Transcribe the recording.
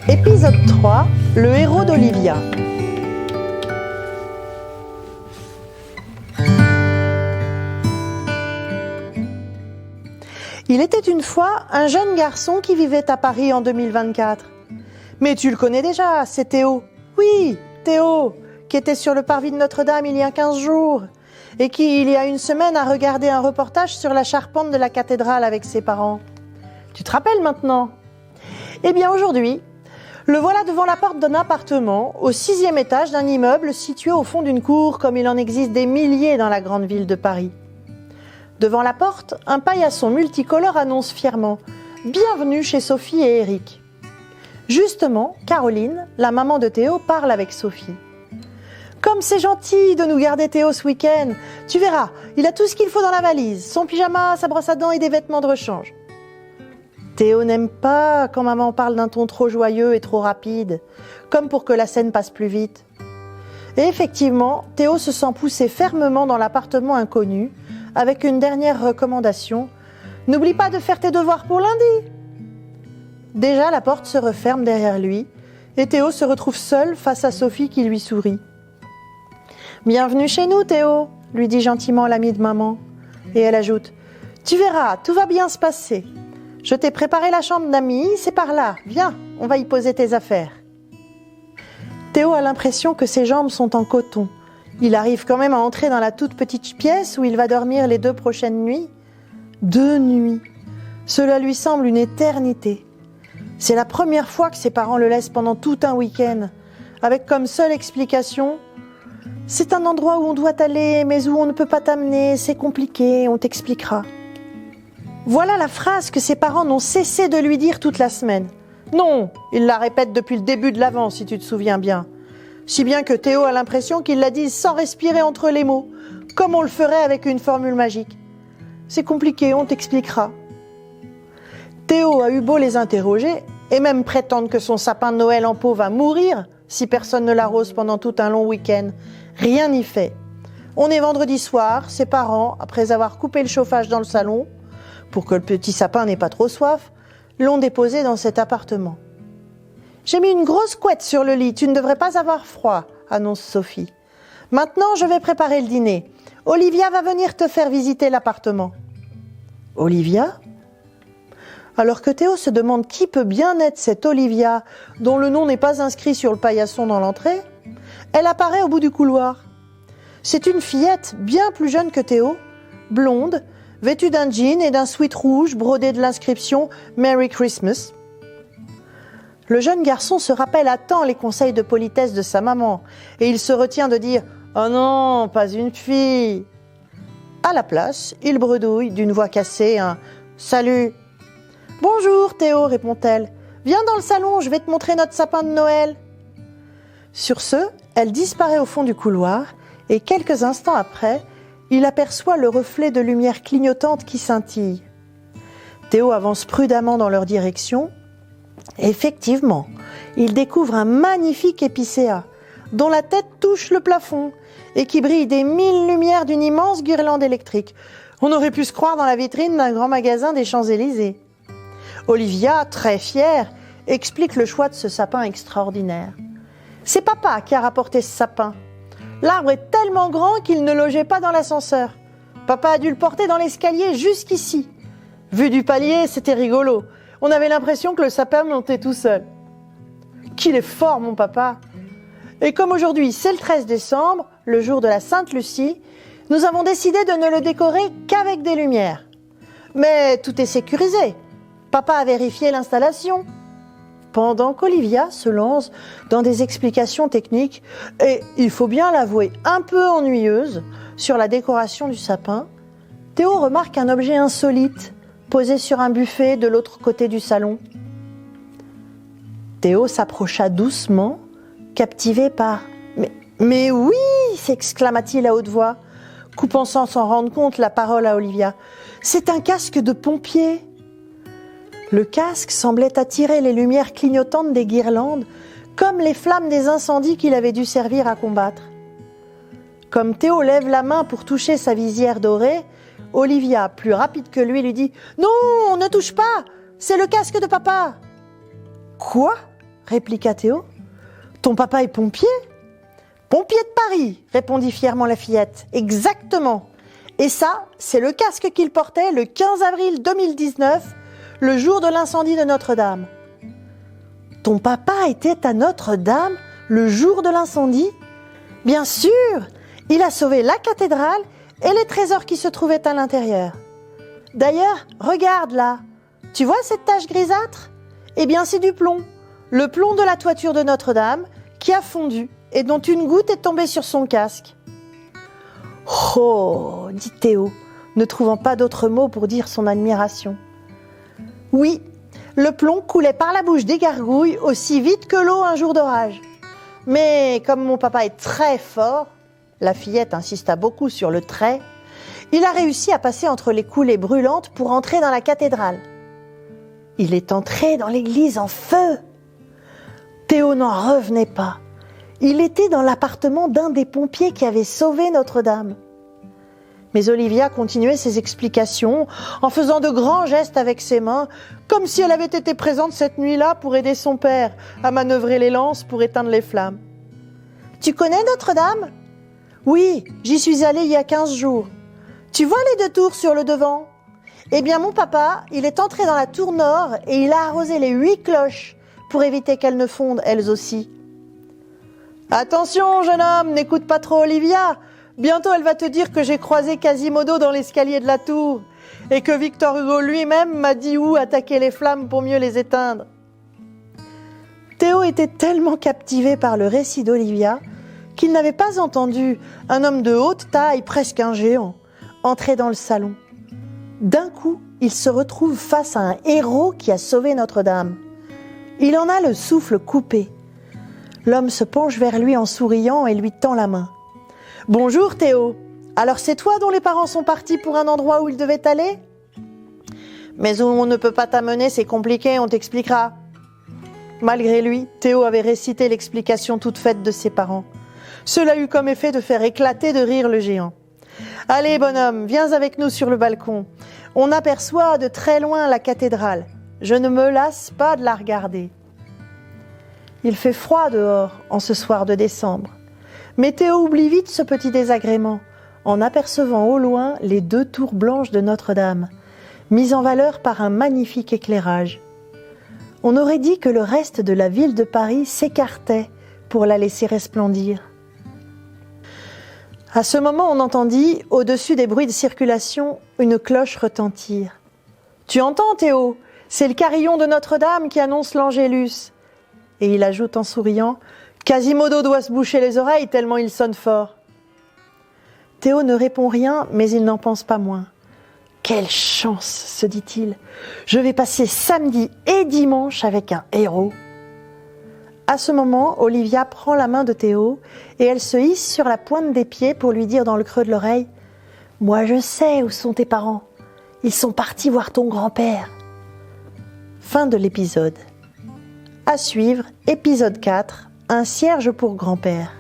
Épisode 3, le héros d'Olivia. Il était une fois un jeune garçon qui vivait à Paris en 2024. Mais tu le connais déjà, c'est Théo. Oui, Théo, qui était sur le parvis de Notre-Dame il y a 15 jours et qui, il y a une semaine, a regardé un reportage sur la charpente de la cathédrale avec ses parents. Tu te rappelles maintenant ? Eh bien aujourd'hui, le voilà devant la porte d'un appartement au 6e étage d'un immeuble situé au fond d'une cour comme il en existe des milliers dans la grande ville de Paris. Devant la porte, un paillasson multicolore annonce fièrement « Bienvenue chez Sophie et Eric ». Justement, Caroline, la maman de Théo, parle avec Sophie. « Comme c'est gentil de nous garder Théo ce week-end. Tu verras, il a tout ce qu'il faut dans la valise, son pyjama, sa brosse à dents et des vêtements de rechange. » Théo n'aime pas quand maman parle d'un ton trop joyeux et trop rapide, comme pour que la scène passe plus vite. Et effectivement, Théo se sent poussé fermement dans l'appartement inconnu, avec une dernière recommandation. N'oublie pas de faire tes devoirs pour lundi. Déjà, la porte se referme derrière lui et Théo se retrouve seul face à Sophie qui lui sourit. Bienvenue chez nous, Théo, lui dit gentiment l'ami de maman. Et elle ajoute, tu verras, tout va bien se passer. Je t'ai préparé la chambre d'amis, c'est par là. Viens, on va y poser tes affaires. Théo a l'impression que ses jambes sont en coton. Il arrive quand même à entrer dans la toute petite pièce où il va dormir les 2 prochaines nuits. 2 nuits. Cela lui semble une éternité. C'est la première fois que ses parents le laissent pendant tout un week-end, avec comme seule explication « C'est un endroit où on doit aller, mais où on ne peut pas t'amener, c'est compliqué, on t'expliquera. » Voilà la phrase que ses parents n'ont cessé de lui dire toute la semaine. Non, il la répète depuis le début de l'avant, si tu te souviens bien. Si bien que Théo a l'impression qu'il la dise sans respirer entre les mots, comme on le ferait avec une formule magique. C'est compliqué, on t'expliquera. Théo a eu beau les interroger, et même prétendre que son sapin de Noël en pot va mourir si personne ne l'arrose pendant tout un long week-end. Rien n'y fait. On est vendredi soir, ses parents, après avoir coupé le chauffage dans le salon, pour que le petit sapin n'ait pas trop soif, l'ont déposé dans cet appartement. « J'ai mis une grosse couette sur le lit, tu ne devrais pas avoir froid », annonce Sophie. « Maintenant, je vais préparer le dîner. Olivia va venir te faire visiter l'appartement. » Olivia ? Alors que Théo se demande qui peut bien être cette Olivia, dont le nom n'est pas inscrit sur le paillasson dans l'entrée, elle apparaît au bout du couloir. C'est une fillette bien plus jeune que Théo, blonde, vêtue d'un jean et d'un sweat rouge brodé de l'inscription « Merry Christmas ». Le jeune garçon se rappelle à temps les conseils de politesse de sa maman et il se retient de dire « Oh non, pas une fille !» À la place, il bredouille d'une voix cassée un « Salut !»« Bonjour Théo !» répond-elle. « Viens dans le salon, je vais te montrer notre sapin de Noël. » Sur ce, elle disparaît au fond du couloir et quelques instants après, il aperçoit le reflet de lumière clignotante qui scintille. Théo avance prudemment dans leur direction. Effectivement, il découvre un magnifique épicéa dont la tête touche le plafond et qui brille des 1000 lumières d'une immense guirlande électrique. On aurait pu se croire dans la vitrine d'un grand magasin des Champs-Élysées. Olivia, très fière, explique le choix de ce sapin extraordinaire. C'est papa qui a rapporté ce sapin. L'arbre est tellement grand qu'il ne logeait pas dans l'ascenseur. Papa a dû le porter dans l'escalier jusqu'ici. Vu du palier, c'était rigolo. On avait l'impression que le sapin montait tout seul. Qu'il est fort, mon papa! Et comme aujourd'hui, c'est le 13 décembre, le jour de la Sainte-Lucie, nous avons décidé de ne le décorer qu'avec des lumières. Mais tout est sécurisé. Papa a vérifié l'installation. Pendant qu'Olivia se lance dans des explications techniques, et il faut bien l'avouer, un peu ennuyeuses, sur la décoration du sapin, Théo remarque un objet insolite posé sur un buffet de l'autre côté du salon. Théo s'approcha doucement, captivé par « Mais oui !» s'exclama-t-il à haute voix, coupant sans s'en rendre compte la parole à Olivia. « C'est un casque de pompier !» Le casque semblait attirer les lumières clignotantes des guirlandes, comme les flammes des incendies qu'il avait dû servir à combattre. Comme Théo lève la main pour toucher sa visière dorée, Olivia, plus rapide que lui dit « Non, on ne touche pas, c'est le casque de papa !»« Quoi ?» répliqua Théo. « Ton papa est pompier ?»« Pompier de Paris !» répondit fièrement la fillette. « Exactement. Et ça, c'est le casque qu'il portait le 15 avril 2019, le jour de l'incendie de Notre-Dame. »« Ton papa était à Notre-Dame le jour de l'incendie ?»« Bien sûr, il a sauvé la cathédrale et les trésors qui se trouvaient à l'intérieur. D'ailleurs, regarde là, tu vois cette tache grisâtre ? Eh bien, c'est du plomb, le plomb de la toiture de Notre-Dame qui a fondu et dont une goutte est tombée sur son casque. »« Oh !» dit Théo, ne trouvant pas d'autres mots pour dire son admiration. « Oui, le plomb coulait par la bouche des gargouilles aussi vite que l'eau un jour d'orage. Mais comme mon papa est très fort, la fillette insista beaucoup sur le trait, il a réussi à passer entre les coulées brûlantes pour entrer dans la cathédrale. Il est entré dans l'église en feu. Théo n'en revenait pas. Il était dans l'appartement d'un des pompiers qui avait sauvé Notre-Dame. Mais Olivia continuait ses explications en faisant de grands gestes avec ses mains, comme si elle avait été présente cette nuit-là pour aider son père à manœuvrer les lances pour éteindre les flammes. « Tu connais Notre-Dame ? » ?»« Oui, j'y suis allée il y a 15 jours. Tu vois les 2 tours sur le devant ? Eh bien, mon papa, il est entré dans la tour nord et il a arrosé les 8 cloches pour éviter qu'elles ne fondent elles aussi. »« Attention, jeune homme, n'écoute pas trop Olivia. Bientôt, elle va te dire que j'ai croisé Quasimodo dans l'escalier de la tour et que Victor Hugo lui-même m'a dit où attaquer les flammes pour mieux les éteindre. » Théo était tellement captivé par le récit d'Olivia qu'il n'avait pas entendu un homme de haute taille, presque un géant, entrer dans le salon. D'un coup, il se retrouve face à un héros qui a sauvé Notre-Dame. Il en a le souffle coupé. L'homme se penche vers lui en souriant et lui tend la main. « Bonjour Théo, alors c'est toi dont les parents sont partis pour un endroit où ils devaient aller ? Mais où on ne peut pas t'amener, c'est compliqué, on t'expliquera. » Malgré lui, Théo avait récité l'explication toute faite de ses parents. Cela eut comme effet de faire éclater de rire le géant. « Allez bonhomme, viens avec nous sur le balcon. On aperçoit de très loin la cathédrale. Je ne me lasse pas de la regarder. » Il fait froid dehors en ce soir de décembre. Mais Théo oublie vite ce petit désagrément en apercevant au loin les 2 tours blanches de Notre-Dame, mises en valeur par un magnifique éclairage. On aurait dit que le reste de la ville de Paris s'écartait pour la laisser resplendir. À ce moment, on entendit, au-dessus des bruits de circulation, une cloche retentir. « Tu entends, Théo ? C'est le carillon de Notre-Dame qui annonce l'Angélus. » Et il ajoute en souriant « Quasimodo doit se boucher les oreilles tellement il sonne fort. » Théo ne répond rien, mais il n'en pense pas moins. « Quelle chance !» se dit-il. « Je vais passer samedi et dimanche avec un héros. » À ce moment, Olivia prend la main de Théo et elle se hisse sur la pointe des pieds pour lui dire dans le creux de l'oreille « Moi je sais où sont tes parents. Ils sont partis voir ton grand-père. » Fin de l'épisode. À suivre, épisode 4, un cierge pour grand-père.